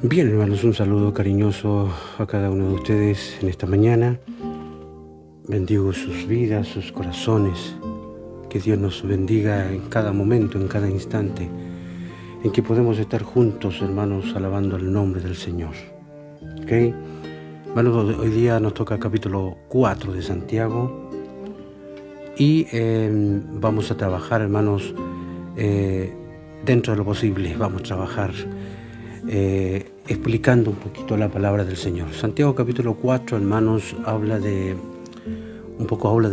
Bien, hermanos, un saludo cariñoso a cada uno de ustedes en esta mañana. Bendigo sus vidas, sus corazones. Que Dios nos bendiga en cada momento, en cada instante, en que podemos estar juntos, hermanos, alabando el nombre del Señor. ¿Ok? Hermanos, hoy día nos toca el capítulo 4 de Santiago y vamos a trabajar, hermanos, dentro de lo posible. Vamos a trabajar explicando un poquito la palabra del Señor. Santiago capítulo 4, hermanos, habla de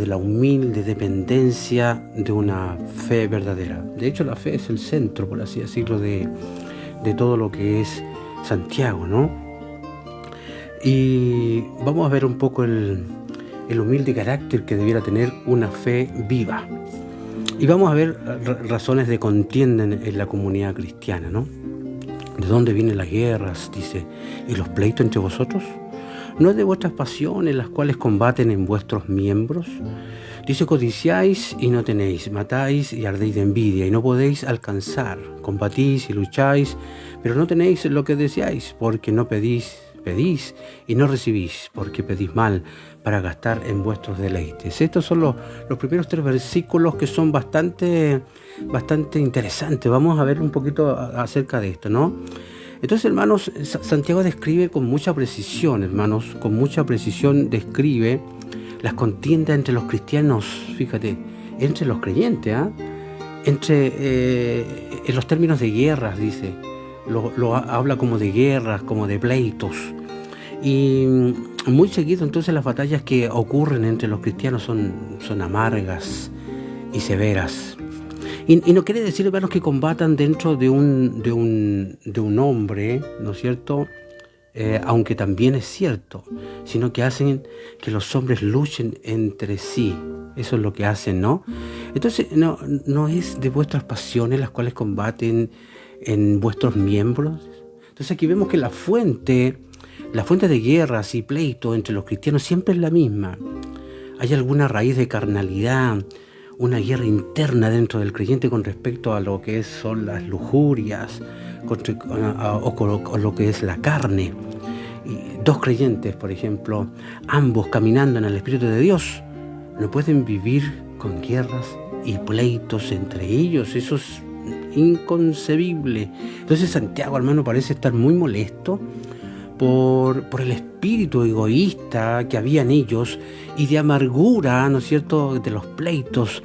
la humilde dependencia de una fe verdadera. De hecho, la fe es el centro, por así decirlo, de todo lo que es Santiago, ¿no? Y vamos a ver un poco el humilde carácter que debiera tener una fe viva. Y vamos a ver razones de contienda en la comunidad cristiana, ¿no? ¿De dónde vienen las guerras? Dice, ¿y los pleitos entre vosotros? ¿No es de vuestras pasiones las cuales combaten en vuestros miembros? Dice, codiciáis y no tenéis, matáis y ardéis de envidia y no podéis alcanzar, combatís y lucháis, pero no tenéis lo que deseáis, porque no pedís y no recibís, porque pedís mal para gastar en vuestros deleites. Estos son los primeros 3 versículos que son bastante interesantes. Vamos a ver un poquito acerca de esto, ¿no? Entonces, hermanos, Santiago describe con mucha precisión, hermanos, con mucha precisión describe las contiendas entre los cristianos, fíjate, entre los creyentes, en los términos de guerras, dice, lo habla como de guerras, como de pleitos. Y muy seguido, entonces, las batallas que ocurren entre los cristianos son amargas y severas. Y no quiere decir, hermanos, que combatan dentro de un hombre, ¿no es cierto? Aunque también es cierto, sino que hacen que los hombres luchen entre sí. Eso es lo que hacen, ¿no? Entonces, no es de vuestras pasiones las cuales combaten en vuestros miembros. Entonces aquí vemos que la fuente de guerras y pleitos entre los cristianos siempre es la misma. Hay alguna raíz de carnalidad, una guerra interna dentro del creyente con respecto a lo que son las lujurias o lo que es la carne. Y 2 creyentes, por ejemplo, ambos caminando en el Espíritu de Dios, no pueden vivir con guerras y pleitos entre ellos. Eso es inconcebible. Entonces Santiago, hermano, parece estar muy molesto por el espíritu egoísta que había en ellos y de amargura, ¿no es cierto?, de los pleitos,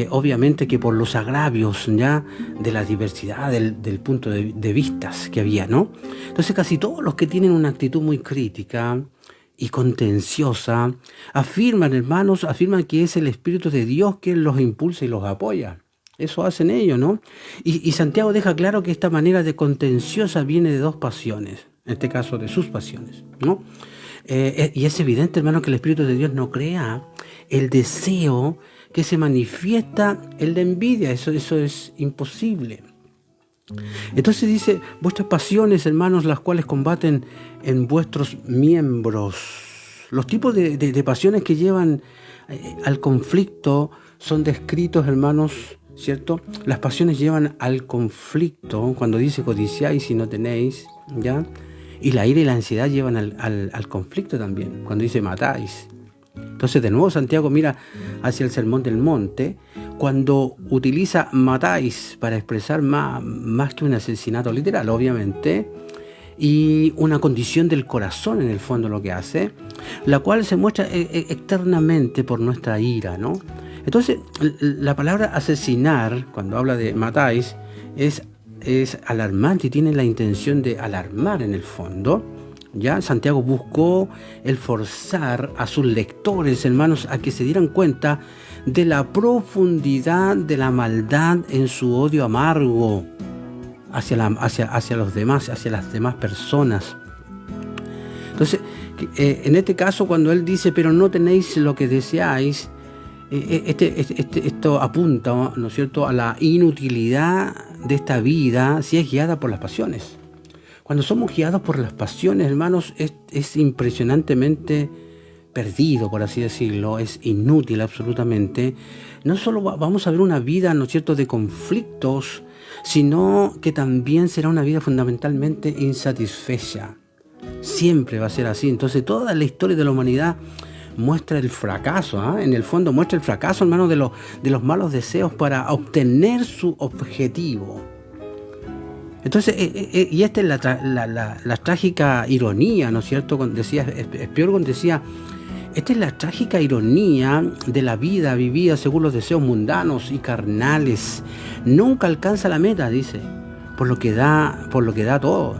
obviamente que por los agravios, ya, de la diversidad del punto de vistas que había, ¿no? Entonces casi todos los que tienen una actitud muy crítica y contenciosa afirman que es el Espíritu de Dios quien los impulsa y los apoya. Eso hacen ellos, ¿no? Y Santiago deja claro que esta manera de contenciosa viene de 2 pasiones, en este caso de sus pasiones, ¿no? Y es evidente, hermano, que el Espíritu de Dios no crea el deseo que se manifiesta el de envidia. Eso es imposible. Entonces dice, vuestras pasiones, hermanos, las cuales combaten en vuestros miembros. Los tipos de pasiones que llevan al conflicto son descritos, hermanos, ¿cierto? Las pasiones llevan al conflicto, cuando dice codiciáis y no tenéis, ¿ya? Y la ira y la ansiedad llevan al conflicto también, cuando dice matáis. Entonces, de nuevo, Santiago mira hacia el Sermón del Monte, cuando utiliza matáis para expresar más que un asesinato literal, obviamente, y una condición del corazón en el fondo lo que hace, la cual se muestra externamente por nuestra ira, ¿no? Entonces, la palabra asesinar, cuando habla de matáis, es alarmante y tiene la intención de alarmar en el fondo. Ya Santiago buscó el forzar a sus lectores, hermanos, a que se dieran cuenta de la profundidad de la maldad en su odio amargo hacia los demás, hacia las demás personas. Entonces, en este caso, cuando él dice, pero no tenéis lo que deseáis, esto apunta, ¿no es cierto?, a la inutilidad de esta vida si es guiada por las pasiones. Cuando somos guiados por las pasiones, hermanos, es impresionantemente perdido, por así decirlo, es inútil absolutamente, no solo vamos a ver una vida, ¿no es cierto?, de conflictos, sino que también será una vida fundamentalmente insatisfecha. Siempre va a ser así. Entonces toda la historia de la humanidad muestra el fracaso, en el fondo muestra el fracaso, hermano, de los malos deseos para obtener su objetivo. Entonces, y esta es la trágica ironía, ¿no es cierto? Decía Spurgeon, decía, esta es la trágica ironía de la vida vivida según los deseos mundanos y carnales. Nunca alcanza la meta, dice, por lo que da todo.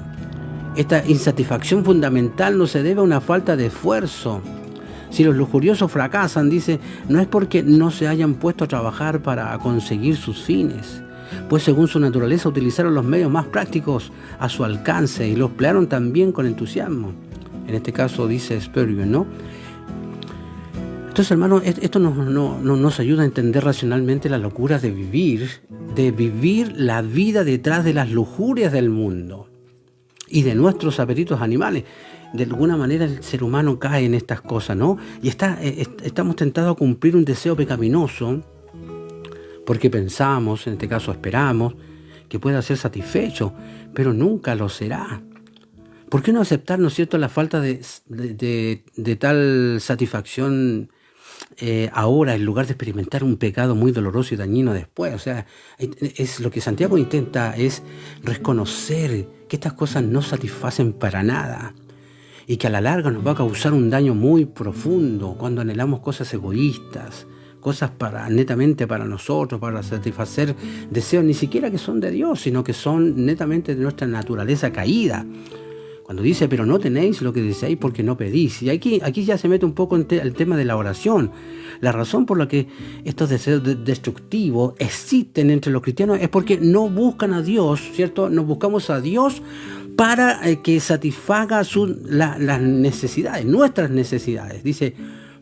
Esta insatisfacción fundamental no se debe a una falta de esfuerzo. Si los lujuriosos fracasan, dice, no es porque no se hayan puesto a trabajar para conseguir sus fines, pues según su naturaleza utilizaron los medios más prácticos a su alcance y los emplearon también con entusiasmo. En este caso dice Spurgeon, ¿no? Entonces, hermano, esto nos ayuda a entender racionalmente la locura de vivir la vida detrás de las lujurias del mundo y de nuestros apetitos animales. De alguna manera el ser humano cae en estas cosas, ¿no? Y estamos tentados a cumplir un deseo pecaminoso porque pensamos, en este caso esperamos, que pueda ser satisfecho, pero nunca lo será. ¿Por qué no aceptar, ¿no es cierto?, la falta de tal satisfacción ahora, en lugar de experimentar un pecado muy doloroso y dañino después? O sea, es lo que Santiago intenta, es reconocer que estas cosas no satisfacen para nada y que a la larga nos va a causar un daño muy profundo cuando anhelamos cosas egoístas, cosas netamente para nosotros, para satisfacer deseos ni siquiera que son de Dios, sino que son netamente de nuestra naturaleza caída. Cuando dice, pero no tenéis lo que deseáis porque no pedís. Y aquí ya se mete un poco el tema de la oración. La razón por la que estos deseos destructivos existen entre los cristianos es porque no buscan a Dios, ¿cierto? No buscamos a Dios para que satisfaga las necesidades, nuestras necesidades. Dice,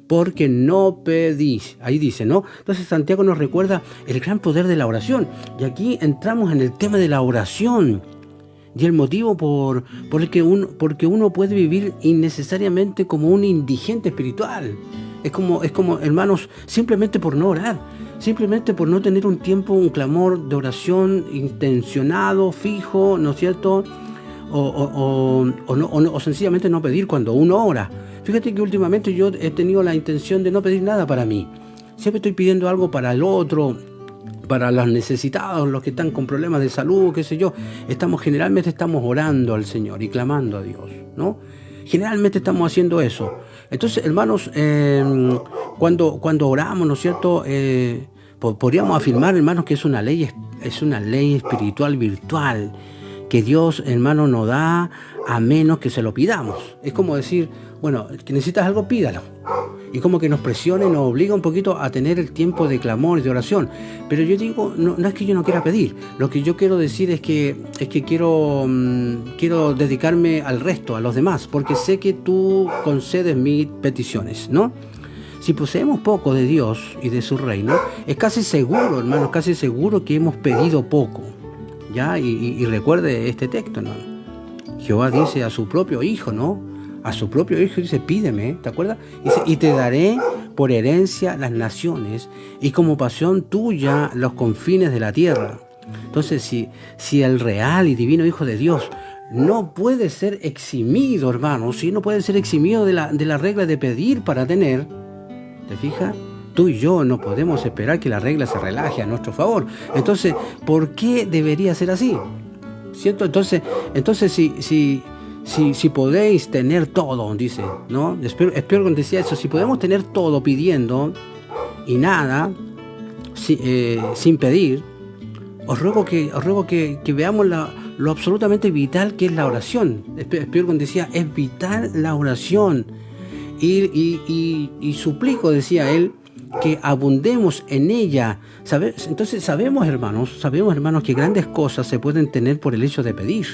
porque no pedís. Ahí dice, ¿no? Entonces Santiago nos recuerda el gran poder de la oración. Y aquí entramos en el tema de la oración. Y el motivo porque uno puede vivir innecesariamente como un indigente espiritual. Es como, hermanos, simplemente por no orar, simplemente por no tener un tiempo, un clamor de oración intencionado, fijo, ¿no es cierto? O sencillamente no pedir cuando uno ora. Fíjate que últimamente yo he tenido la intención de no pedir nada para mí. Siempre estoy pidiendo algo para el otro, para los necesitados, los que están con problemas de salud, qué sé yo. Generalmente estamos orando al Señor y clamando a Dios, ¿no? Generalmente estamos haciendo eso. Entonces, hermanos, cuando oramos, ¿no es cierto? Podríamos afirmar, hermanos, que es una ley espiritual virtual que Dios, hermano, nos da a menos que se lo pidamos. Es como decir, bueno, que necesitas algo, pídalo. Y como que nos presiona y nos obliga un poquito a tener el tiempo de clamor y de oración. Pero yo digo, no es que yo no quiera pedir. Lo que yo quiero decir es que quiero dedicarme al resto, a los demás, porque sé que tú concedes mis peticiones, ¿no? Si poseemos poco de Dios y de su reino, es casi seguro, hermanos, casi seguro que hemos pedido poco. ¿Ya? Y recuerde este texto, ¿no? Jehová dice a su propio hijo, ¿no? A su propio hijo dice, pídeme, ¿te acuerdas? Dice, y te daré por herencia las naciones y como pasión tuya los confines de la tierra. Entonces, si el real y divino Hijo de Dios no puede ser eximido, hermano, si no puede ser eximido de la regla de pedir para tener, ¿te fijas? Tú y yo no podemos esperar que la regla se relaje a nuestro favor. Entonces, ¿por qué debería ser así? ¿Cierto? Entonces si podéis tener todo, dice, ¿no? Spurgeon decía eso, si podemos tener todo pidiendo y nada, sin pedir, os ruego que veamos lo absolutamente vital que es la oración. Spurgeon decía, es vital la oración. Y suplico, decía él, que abundemos en ella. Entonces sabemos, hermanos, que grandes cosas se pueden tener por el hecho de pedir.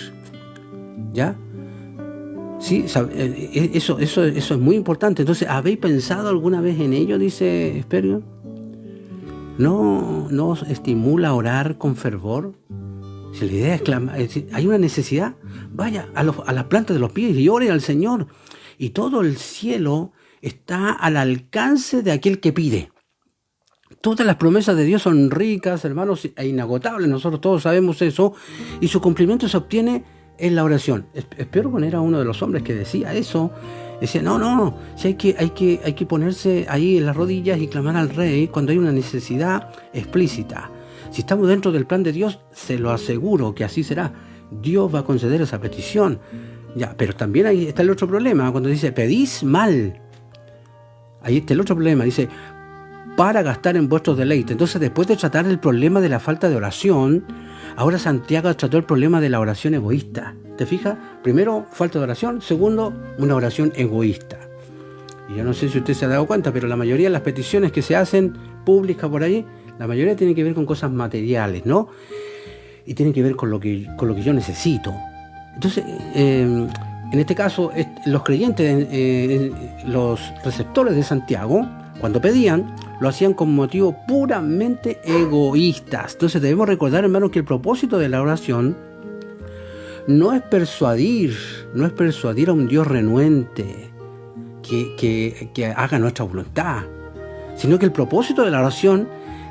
¿Ya? Sí, eso es muy importante. Entonces, ¿habéis pensado alguna vez en ello? Dice Spurgeon. ¿No os estimula a orar con fervor? Si la idea es clamar, hay una necesidad, vaya a las plantas de los pies y ore al Señor. Y todo el cielo está al alcance de aquel que pide. Todas las promesas de Dios son ricas, hermanos, e inagotables. Nosotros todos sabemos eso. Y su cumplimiento se obtiene en la oración. Espero era uno de los hombres que decía eso. Decía, no, si hay que ponerse ahí en las rodillas y clamar al Rey cuando hay una necesidad explícita. Si estamos dentro del plan de Dios, se lo aseguro que así será. Dios va a conceder esa petición. Ya, pero también ahí está el otro problema, cuando dice, pedís mal. Ahí está el otro problema, dice, para gastar en vuestros deleites. Entonces, después de tratar el problema de la falta de oración, ahora Santiago trató el problema de la oración egoísta. ¿Te fijas? Primero, falta de oración. Segundo, una oración egoísta. Y yo no sé si usted se ha dado cuenta, pero la mayoría de las peticiones que se hacen públicas por ahí, la mayoría tienen que ver con cosas materiales, ¿no? Y tienen que ver con lo que yo necesito. Entonces, en este caso, los creyentes, los receptores de Santiago, cuando pedían, lo hacían con motivos puramente egoístas. Entonces debemos recordar, hermanos, que el propósito de la oración no es persuadir a un Dios renuente que haga nuestra voluntad, sino que el propósito de la oración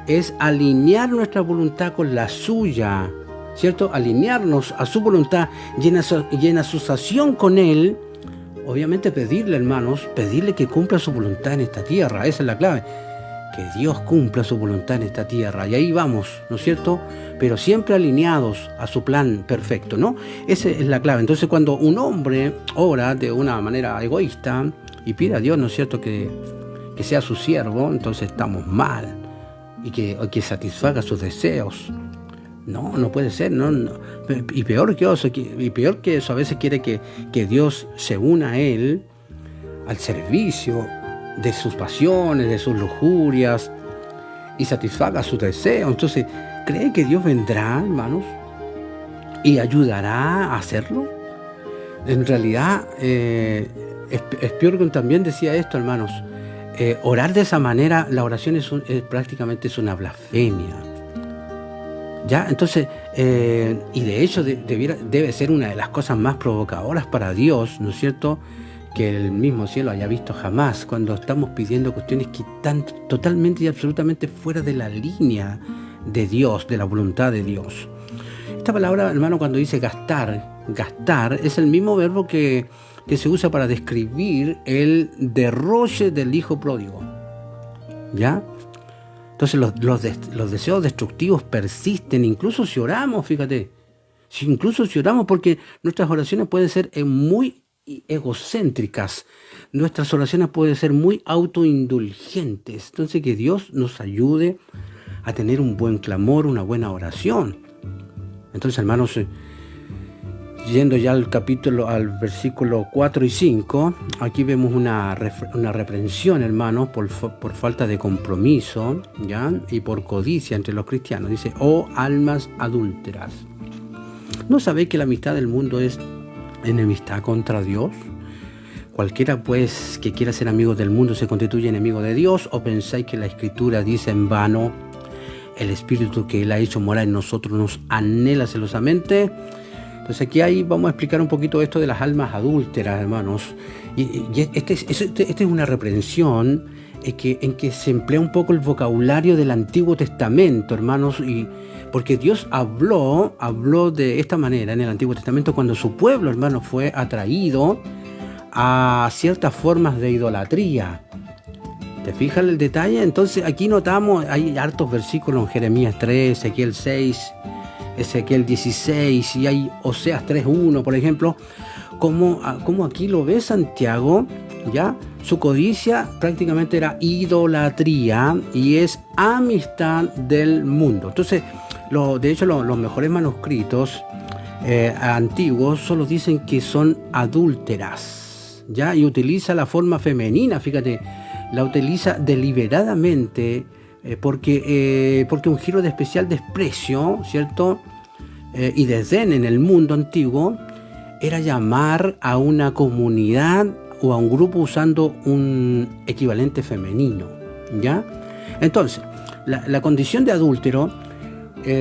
es alinear nuestra voluntad con la suya, ¿cierto? Alinearnos a su voluntad y en asociación con Él, obviamente pedirle, hermanos, pedirle que cumpla su voluntad en esta tierra. Esa es la clave. Que Dios cumpla su voluntad en esta tierra. Y ahí vamos, ¿no es cierto? Pero siempre alineados a su plan perfecto, ¿no? Esa es la clave. Entonces, cuando un hombre ora de una manera egoísta y pide a Dios, ¿no es cierto?, que sea su siervo, entonces estamos mal. Y que satisfaga sus deseos. No puede ser, no. Y peor que eso, a veces quiere que Dios se una a Él al servicio de sus pasiones, de sus lujurias, y satisfaga sus deseos. Entonces, ¿cree que Dios vendrá, hermanos, y ayudará a hacerlo? En realidad, Spurgeon también decía esto, hermanos. Orar de esa manera, la oración prácticamente es una blasfemia. ¿Ya? Entonces, y de hecho debe ser una de las cosas más provocadoras para Dios, ¿no es cierto?, que el mismo cielo haya visto jamás, cuando estamos pidiendo cuestiones que están totalmente y absolutamente fuera de la línea de Dios, de la voluntad de Dios. Esta palabra, hermano, cuando dice gastar, es el mismo verbo que se usa para describir el derroche del hijo pródigo. ¿Ya? Entonces los deseos destructivos persisten, incluso si oramos, fíjate. Incluso si oramos, porque nuestras oraciones pueden ser muy egocéntricas, nuestras oraciones pueden ser muy autoindulgentes. Entonces, que Dios nos ayude a tener un buen clamor, una buena oración. Entonces, hermanos, yendo ya al versículo 4 y 5, aquí vemos una reprensión, hermanos, por falta de compromiso, ¿ya?, y por codicia entre los cristianos. Dice, oh almas adúlteras, ¿no sabéis que la amistad del mundo es enemistad contra Dios? Cualquiera pues que quiera ser amigo del mundo se constituye enemigo de Dios. ¿O pensáis que la Escritura dice en vano, el Espíritu que Él ha hecho morar en nosotros nos anhela celosamente? Entonces aquí vamos a explicar un poquito esto de las almas adúlteras, hermanos. Y esta es una reprensión en que se emplea un poco el vocabulario del Antiguo Testamento, hermanos, porque Dios habló de esta manera en el Antiguo Testamento cuando su pueblo, hermano, fue atraído a ciertas formas de idolatría. ¿Te fijas el detalle? Entonces aquí notamos, hay hartos versículos en Jeremías 3, Ezequiel 6, Ezequiel 16, y hay Oseas 3.1, por ejemplo, como aquí lo ve Santiago, ¿ya? Su codicia prácticamente era idolatría y es amistad del mundo. Entonces, de hecho, los mejores manuscritos antiguos solo dicen que son adúlteras, ¿ya? Y utiliza la forma femenina, fíjate, la utiliza deliberadamente porque un giro de especial desprecio, ¿cierto? Y desdén en el mundo antiguo era llamar a una comunidad o a un grupo usando un equivalente femenino, ¿ya? Entonces, la condición de adúltero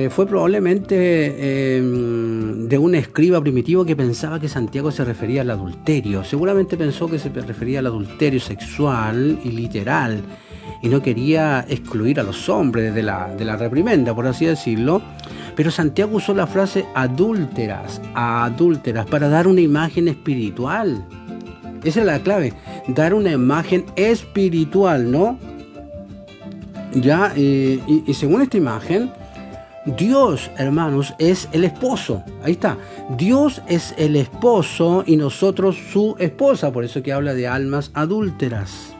fue probablemente de un escriba primitivo que pensaba que Santiago se refería al adulterio. Seguramente pensó que se refería al adulterio sexual y literal, y no quería excluir a los hombres de la reprimenda, por así decirlo. Pero Santiago usó la frase adúlteras para dar una imagen espiritual. Esa es la clave, dar una imagen espiritual, ¿no? Ya, y según esta imagen, Dios, hermanos, es el esposo. Ahí está. Dios es el esposo y nosotros su esposa. Por eso que habla de almas adúlteras.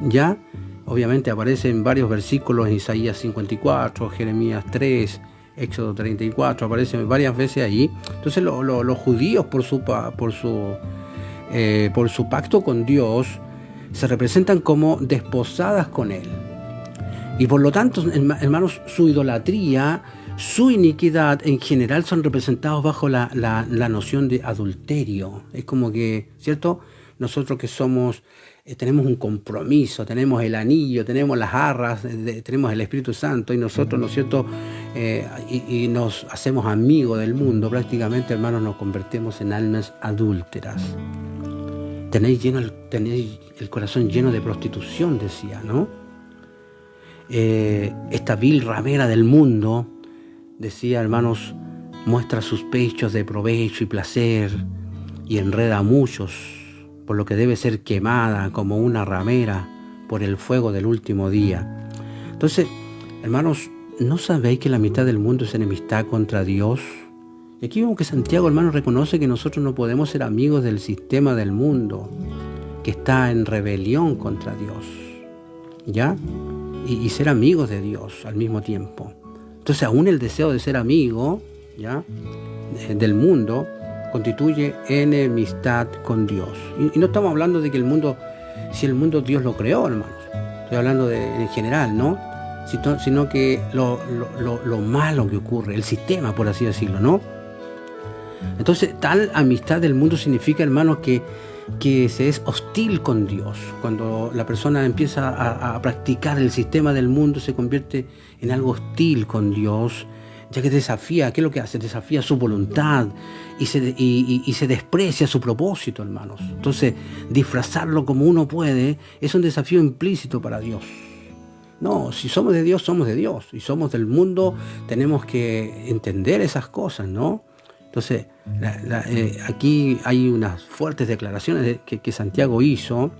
¿Ya? Obviamente aparece en varios versículos, en Isaías 54, Jeremías 3, Éxodo 34, aparece varias veces ahí. Entonces los judíos por su pacto con Dios se representan como desposadas con Él. Y por lo tanto, hermanos, su idolatría, su iniquidad en general son representados bajo la noción de adulterio. Es como que, ¿cierto? Nosotros que somos, tenemos un compromiso, tenemos el anillo, tenemos las arras, tenemos el Espíritu Santo y nosotros, ¿no es cierto? Y nos hacemos amigos del mundo, prácticamente, hermanos, nos convertimos en almas adúlteras. Tenéis el corazón lleno de prostitución, decía, ¿no? Esta vil ramera del mundo, decía, hermanos, muestra sus pechos de provecho y placer y enreda a muchos, por lo que debe ser quemada como una ramera por el fuego del último día. Entonces, hermanos, ¿no sabéis que la mitad del mundo es enemistad contra Dios? Y aquí vemos que Santiago, hermanos, reconoce que nosotros no podemos ser amigos del sistema del mundo, que está en rebelión contra Dios, ¿ya? Y ser amigos de Dios al mismo tiempo. Entonces, aún el deseo de ser amigo, ¿ya?, del mundo constituye enemistad con Dios. Y no estamos hablando de que el mundo, si el mundo Dios lo creó, hermanos. Estoy hablando en general, ¿no? Sino que lo malo que ocurre, el sistema, por así decirlo, ¿no? Entonces, tal amistad del mundo significa, hermanos, que se es hostil con Dios. Cuando la persona empieza a practicar el sistema del mundo, se convierte en algo hostil con Dios, ya que desafía, ¿qué es lo que hace? Desafía su voluntad y se desprecia su propósito, hermanos. Entonces, disfrazarlo como uno puede es un desafío implícito para Dios. No, si somos de Dios, somos de Dios. Y somos del mundo, tenemos que entender esas cosas, ¿no? Entonces, aquí hay unas fuertes declaraciones que Santiago hizo,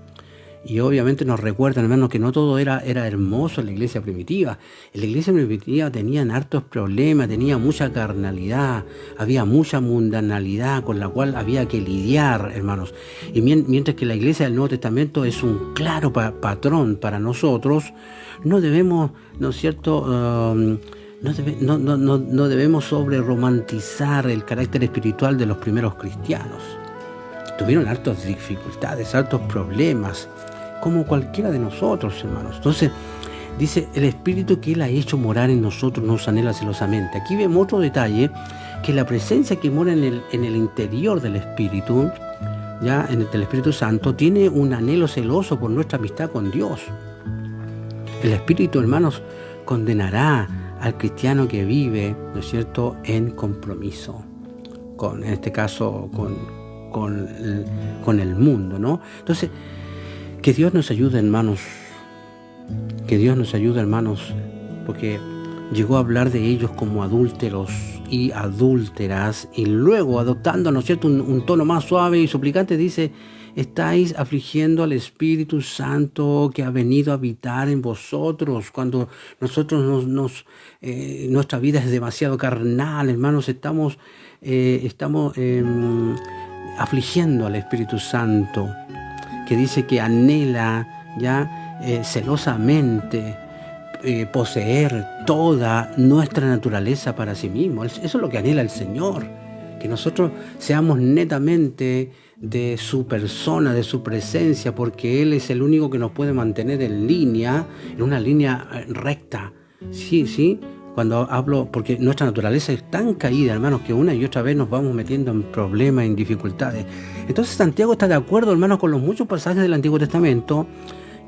y obviamente nos recuerdan, hermanos, que no todo era hermoso en la iglesia primitiva. En la iglesia primitiva tenían hartos problemas, tenía mucha carnalidad, había mucha mundanalidad con la cual había que lidiar, hermanos. Y mientras que la iglesia del Nuevo Testamento es un claro patrón para nosotros, no debemos, ¿no es cierto?, no debemos sobre-romantizar el carácter espiritual de los primeros cristianos. Tuvieron hartas dificultades, hartos problemas, como cualquiera de nosotros, hermanos. Entonces, dice, el Espíritu que Él ha hecho morar en nosotros nos anhela celosamente. Aquí vemos otro detalle, que la presencia que mora en el interior del Espíritu, ya del Espíritu Santo, tiene un anhelo celoso por nuestra amistad con Dios. El Espíritu, hermanos, condenará al cristiano que vive, ¿no es cierto?, en compromiso, en este caso con el mundo, ¿no? Entonces, que Dios nos ayude, hermanos, porque llegó a hablar de ellos como adúlteros y adúlteras, y luego adoptando, ¿no es cierto?, un tono más suave y suplicante, dice: estáis afligiendo al Espíritu Santo que ha venido a habitar en vosotros. Cuando nosotros nuestra vida es demasiado carnal, hermanos, estamos afligiendo al Espíritu Santo, que dice que anhela ya celosamente poseer toda nuestra naturaleza para sí mismo. Eso es lo que anhela el Señor, que nosotros seamos netamente de su persona, de su presencia, porque Él es el único que nos puede mantener en una línea recta. Sí, cuando hablo, porque nuestra naturaleza es tan caída, hermanos, que una y otra vez nos vamos metiendo en problemas, en dificultades. Entonces Santiago está de acuerdo, hermanos, con los muchos pasajes del Antiguo Testamento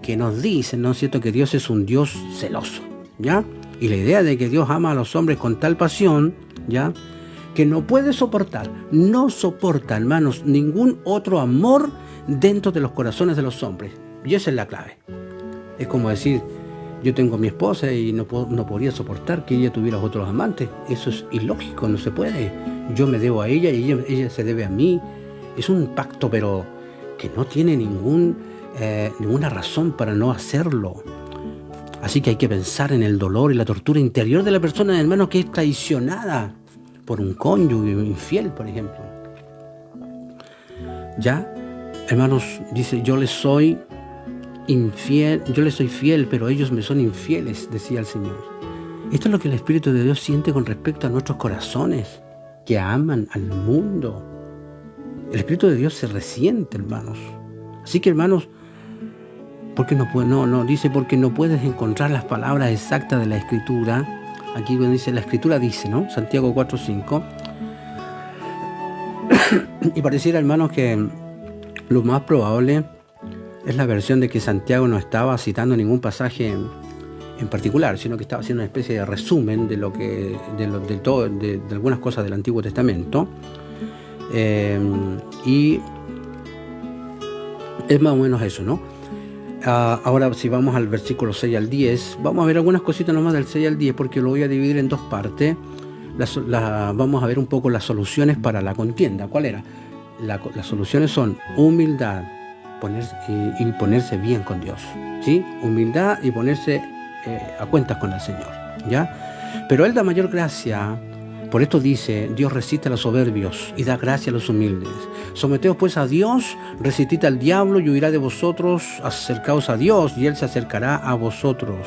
que nos dicen, ¿no es cierto?, que Dios es un Dios celoso, ¿ya? Y la idea de que Dios ama a los hombres con tal pasión, ¿ya?, que no puede soportar, no soporta, hermanos, ningún otro amor dentro de los corazones de los hombres. Y esa es la clave. Es como decir, yo tengo a mi esposa y no podría soportar que ella tuviera otros amantes. Eso es ilógico, no se puede. Yo me debo a ella y ella se debe a mí. Es un pacto, pero que no tiene ninguna razón para no hacerlo. Así que hay que pensar en el dolor y la tortura interior de la persona, hermano, que es traicionada por un cónyuge infiel, por ejemplo. Ya, hermanos, dice, yo les soy fiel, pero ellos me son infieles, decía el Señor. Esto es lo que el Espíritu de Dios siente con respecto a nuestros corazones, que aman al mundo. El Espíritu de Dios se resiente, hermanos. Así que, hermanos, porque dice, porque no puedes encontrar las palabras exactas de la Escritura. Aquí dice, la Escritura dice, ¿no? Santiago 4:5. Y pareciera, hermanos, que lo más probable es la versión de que Santiago no estaba citando ningún pasaje en particular, sino que estaba haciendo una especie de resumen de algunas cosas del Antiguo Testamento. Y es más o menos eso, ¿no? Ahora, si vamos al versículo 6 al 10, vamos a ver algunas cositas nomás del 6 al 10, porque lo voy a dividir en dos partes. Vamos a ver un poco las soluciones para la contienda. ¿Cuál era? Las soluciones son humildad, ponerse bien con Dios, ¿sí? Humildad y ponerse a cuentas con el Señor, ¿ya? Pero Él da mayor gracia. Por esto dice, Dios resiste a los soberbios y da gracia a los humildes. Someteos pues a Dios, resistid al diablo y huirá de vosotros. Acercaos a Dios y Él se acercará a vosotros.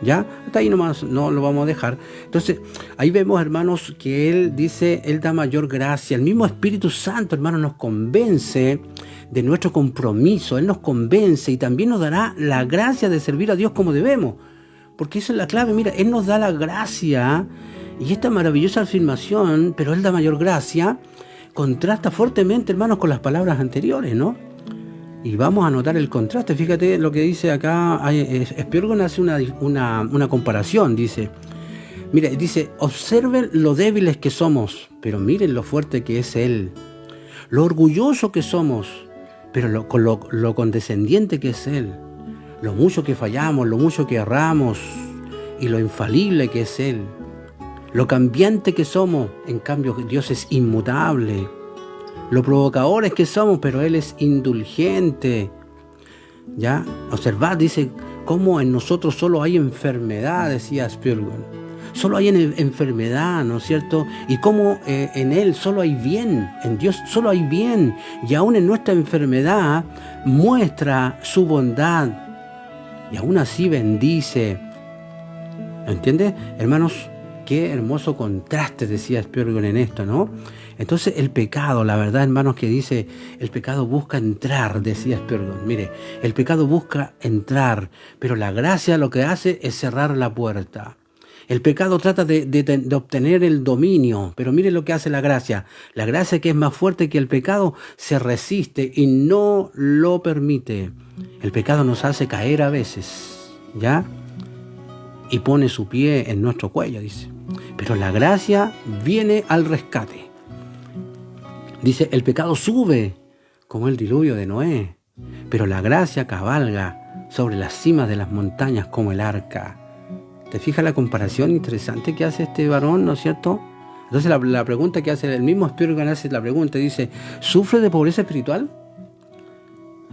¿Ya? Hasta ahí nomás no lo vamos a dejar. Entonces, ahí vemos, hermanos, que Él dice, Él da mayor gracia. El mismo Espíritu Santo, hermanos, nos convence de nuestro compromiso. Él nos convence y también nos dará la gracia de servir a Dios como debemos. Porque esa es la clave. Mira, Él nos da la gracia. Y esta maravillosa afirmación, pero Él da mayor gracia, contrasta fuertemente, hermanos, con las palabras anteriores, ¿no? Y vamos a notar el contraste. Fíjate lo que dice acá. Spurgeon hace una comparación. Dice, observen lo débiles que somos, pero miren lo fuerte que es Él. Lo orgulloso que somos, pero lo condescendiente que es Él. Lo mucho que fallamos, lo mucho que erramos y lo infalible que es Él. Lo cambiante que somos, en cambio Dios es inmutable. Lo provocadores que somos, pero Él es indulgente. ¿Ya? Observad, dice, cómo en nosotros solo hay enfermedad, decía Spurgeon. Solo hay enfermedad, ¿no es cierto? Y cómo en Él solo hay bien, en Dios solo hay bien. Y aún en nuestra enfermedad muestra su bondad. Y aún así bendice. ¿Entiendes, hermanos? Qué hermoso contraste, decía Spurgeon en esto, ¿no? Entonces el pecado, la verdad, hermanos, que dice, el pecado busca entrar, decía Spurgeon. Mire, el pecado busca entrar, pero la gracia lo que hace es cerrar la puerta. El pecado trata de obtener el dominio, pero mire lo que hace la gracia. La gracia, que es más fuerte que el pecado, se resiste y no lo permite. El pecado nos hace caer a veces, ¿ya? Y pone su pie en nuestro cuello, dice. Pero la gracia viene al rescate. Dice, el pecado sube como el diluvio de Noé, pero la gracia cabalga sobre las cimas de las montañas como el arca. ¿Te fijas la comparación interesante que hace este varón, ¿no es cierto? Entonces la pregunta que hace el mismo Spurgeon, hace la pregunta, dice, ¿sufre de pobreza espiritual?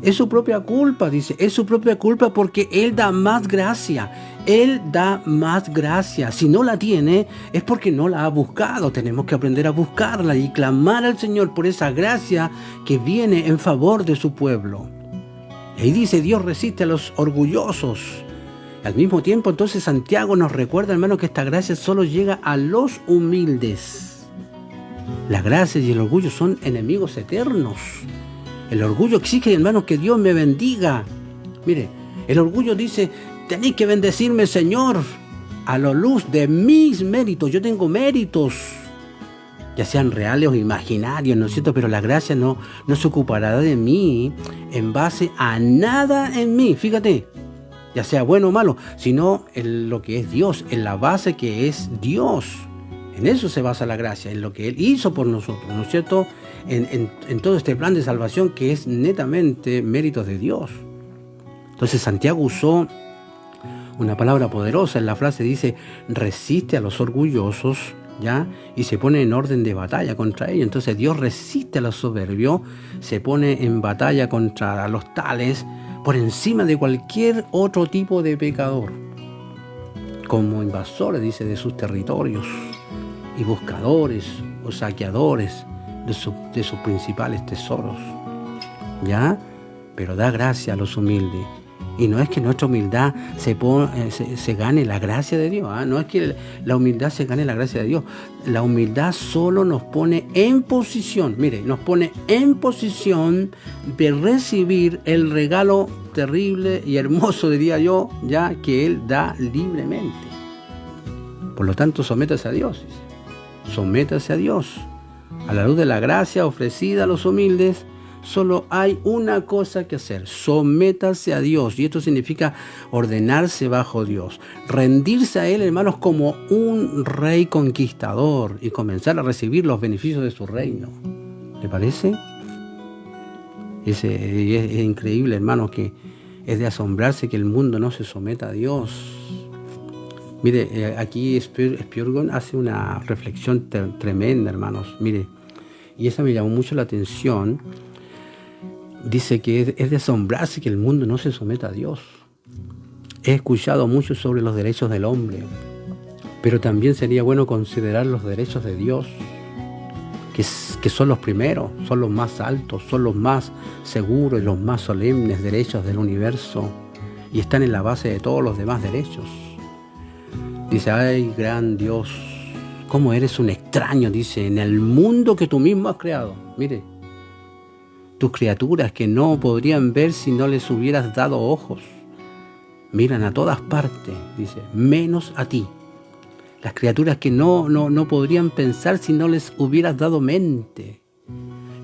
Es su propia culpa, dice, es su propia culpa porque Él da más gracia. Él da más gracia. Si no la tiene, es porque no la ha buscado. Tenemos que aprender a buscarla y clamar al Señor por esa gracia que viene en favor de su pueblo. Y ahí dice, Dios resiste a los orgullosos. Al mismo tiempo, entonces, Santiago nos recuerda, hermano, que esta gracia solo llega a los humildes. La gracia y el orgullo son enemigos eternos. El orgullo exige, hermanos, que Dios me bendiga. Mire, el orgullo dice, tenéis que bendecirme, Señor, a la luz de mis méritos. Yo tengo méritos, ya sean reales o imaginarios, ¿no es cierto? Pero la gracia no se ocupará de mí en base a nada en mí, fíjate, ya sea bueno o malo, sino en lo que es Dios, en la base que es Dios. En eso se basa la gracia, en lo que Él hizo por nosotros, ¿no es cierto? En todo este plan de salvación que es netamente mérito de Dios. Entonces Santiago usó una palabra poderosa. En la frase dice, resiste a los orgullosos, ¿ya? Y se pone en orden de batalla contra ellos. Entonces Dios resiste a los soberbios, se pone en batalla contra los tales, por encima de cualquier otro tipo de pecador, como invasores, dice, de sus territorios, y buscadores o saqueadores de sus principales tesoros, ¿ya? Pero da gracia a los humildes. Y no es que nuestra humildad se gane la gracia de Dios, ¿eh? No es que la humildad se gane la gracia de Dios. La humildad solo nos pone en posición, mire, nos pone en posición de recibir el regalo terrible y hermoso, diría yo, ya que Él da libremente. Por lo tanto, sométase a Dios. Sométase a Dios. A la luz de la gracia ofrecida a los humildes, solo hay una cosa que hacer: sométase a Dios. Y esto significa ordenarse bajo Dios, rendirse a Él, hermanos, como un rey conquistador y comenzar a recibir los beneficios de su reino. ¿Le parece? Es increíble, hermanos, que es de asombrarse que el mundo no se someta a Dios. Mire, aquí Spurgeon hace una reflexión tremenda, hermanos. Mire, y esa me llamó mucho la atención. Dice que es de asombrarse que el mundo no se someta a Dios. He escuchado mucho sobre los derechos del hombre, pero también sería bueno considerar los derechos de Dios, que son los primeros, son los más altos, son los más seguros y los más solemnes derechos del universo, y están en la base de todos los demás derechos. Dice, ay, gran Dios, cómo eres un extraño, dice, en el mundo que tú mismo has creado. Mire, tus criaturas que no podrían ver si no les hubieras dado ojos, miran a todas partes, dice, menos a ti. Las criaturas que no podrían pensar si no les hubieras dado mente,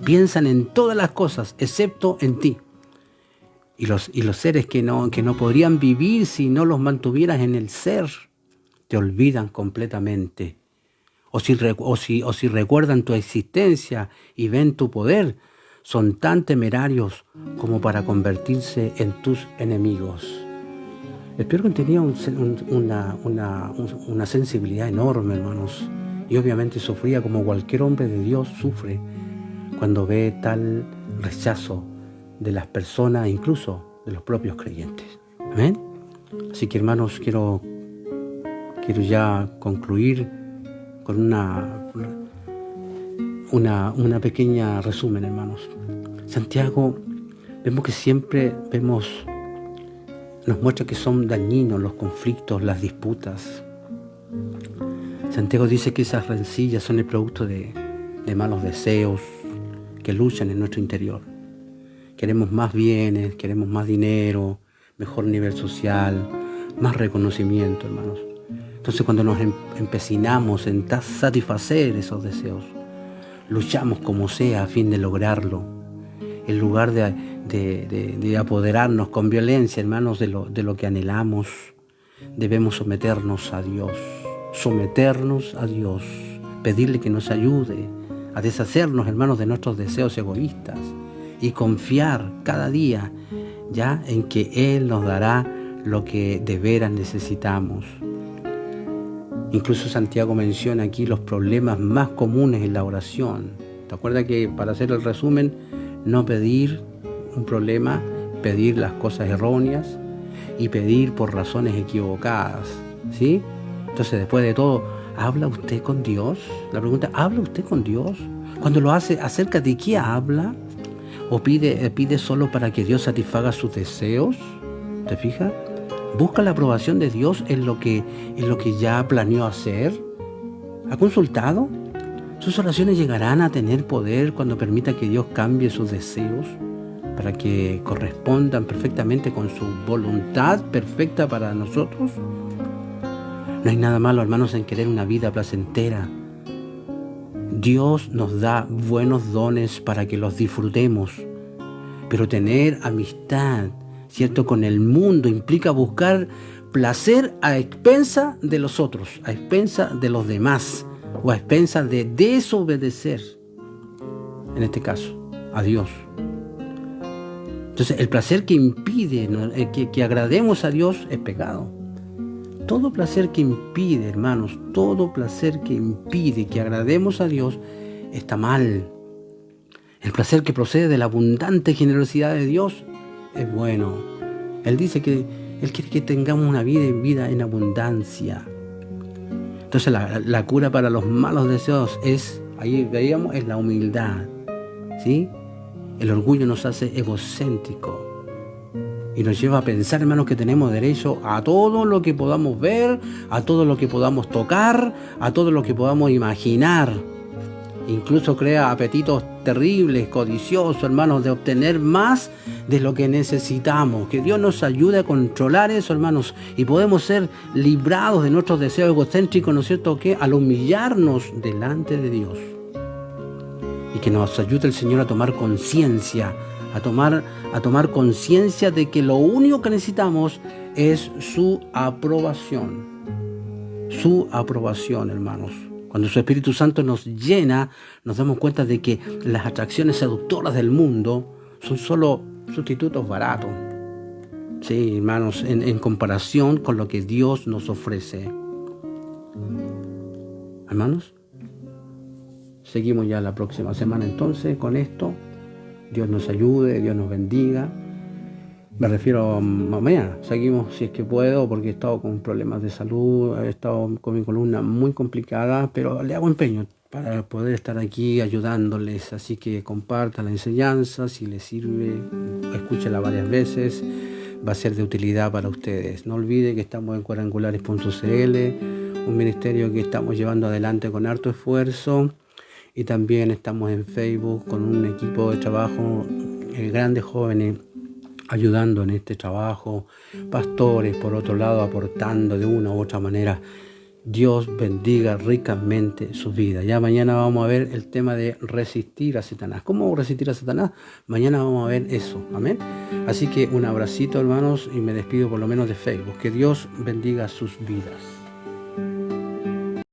piensan en todas las cosas excepto en ti. Y los seres que no podrían vivir si no los mantuvieras en el ser, te olvidan completamente. O si recuerdan tu existencia y ven tu poder, son tan temerarios como para convertirse en tus enemigos. Spurgeon tenía una sensibilidad enorme, hermanos, y obviamente sufría como cualquier hombre de Dios sufre cuando ve tal rechazo de las personas, incluso de los propios creyentes. Amén. Así que, hermanos, quiero ya concluir con una pequeña resumen, hermanos. Santiago, vemos que siempre nos muestra que son dañinos los conflictos, las disputas. Santiago dice que esas rencillas son el producto de malos deseos que luchan en nuestro interior. Queremos más bienes, queremos más dinero, mejor nivel social, más reconocimiento, hermanos. Entonces, cuando nos empecinamos en satisfacer esos deseos, luchamos como sea a fin de lograrlo, en lugar de apoderarnos con violencia, hermanos, de lo que anhelamos. Debemos someternos a Dios, pedirle que nos ayude a deshacernos, hermanos, de nuestros deseos egoístas y confiar cada día ya en que Él nos dará lo que de veras necesitamos. Incluso Santiago menciona aquí los problemas más comunes en la oración. ¿Te acuerdas que, para hacer el resumen, no pedir un problema, pedir las cosas erróneas y pedir por razones equivocadas? ¿Sí? Entonces, después de todo, ¿habla usted con Dios? La pregunta, ¿habla usted con Dios? Cuando lo hace, ¿acerca de qué habla? ¿O pide solo para que Dios satisfaga sus deseos? ¿Te fijas? ¿Busca la aprobación de Dios en lo que ya planeó hacer? ¿Ha consultado? ¿Sus oraciones llegarán a tener poder cuando permita que Dios cambie sus deseos para que correspondan perfectamente con su voluntad perfecta para nosotros? No hay nada malo, hermanos, en querer una vida placentera. Dios nos da buenos dones para que los disfrutemos, pero tener amistad, ¿cierto?, con el mundo implica buscar placer a expensa de los otros, a expensa de los demás, o a expensas de desobedecer, en este caso, a Dios. Entonces, el placer que impide que agrademos a Dios es pecado. Todo placer que impide, hermanos, todo placer que impide que agrademos a Dios está mal. El placer que procede de la abundante generosidad de Dios es bueno. Él dice que Él quiere que tengamos una vida en abundancia. Entonces, la cura para los malos deseos es, ahí veíamos, es la humildad. ¿Sí? El orgullo nos hace egocéntricos y nos lleva a pensar, hermanos, que tenemos derecho a todo lo que podamos ver, a todo lo que podamos tocar, a todo lo que podamos imaginar. Incluso crea apetitos terribles, codiciosos, hermanos, de obtener más de lo que necesitamos. Que Dios nos ayude a controlar eso, hermanos, y podemos ser librados de nuestros deseos egocéntricos, ¿no es cierto?, que al humillarnos delante de Dios. Y que nos ayude el Señor a tomar conciencia, a tomar conciencia de que lo único que necesitamos es su aprobación. Su aprobación, hermanos. Cuando su Espíritu Santo nos llena, nos damos cuenta de que las atracciones seductoras del mundo son solo sustitutos baratos. Sí, hermanos, en comparación con lo que Dios nos ofrece. Hermanos, seguimos ya la próxima semana entonces con esto. Dios nos ayude, Dios nos bendiga. Me refiero a mañana. Seguimos si es que puedo, porque he estado con problemas de salud, he estado con mi columna muy complicada, pero le hago empeño para poder estar aquí ayudándoles. Así que comparta la enseñanza, si les sirve, escúchela varias veces, va a ser de utilidad para ustedes. No olvide que estamos en cuadrangulares.cl, un ministerio que estamos llevando adelante con harto esfuerzo, y también estamos en Facebook con un equipo de trabajo, grandes jóvenes, ayudando en este trabajo, pastores por otro lado aportando de una u otra manera. Dios bendiga ricamente su vida. Ya mañana vamos a ver el tema de resistir a Satanás. ¿Cómo resistir a Satanás? Mañana vamos a ver eso. Amén. Así que un abracito, hermanos, y me despido por lo menos de Facebook. Que Dios bendiga sus vidas.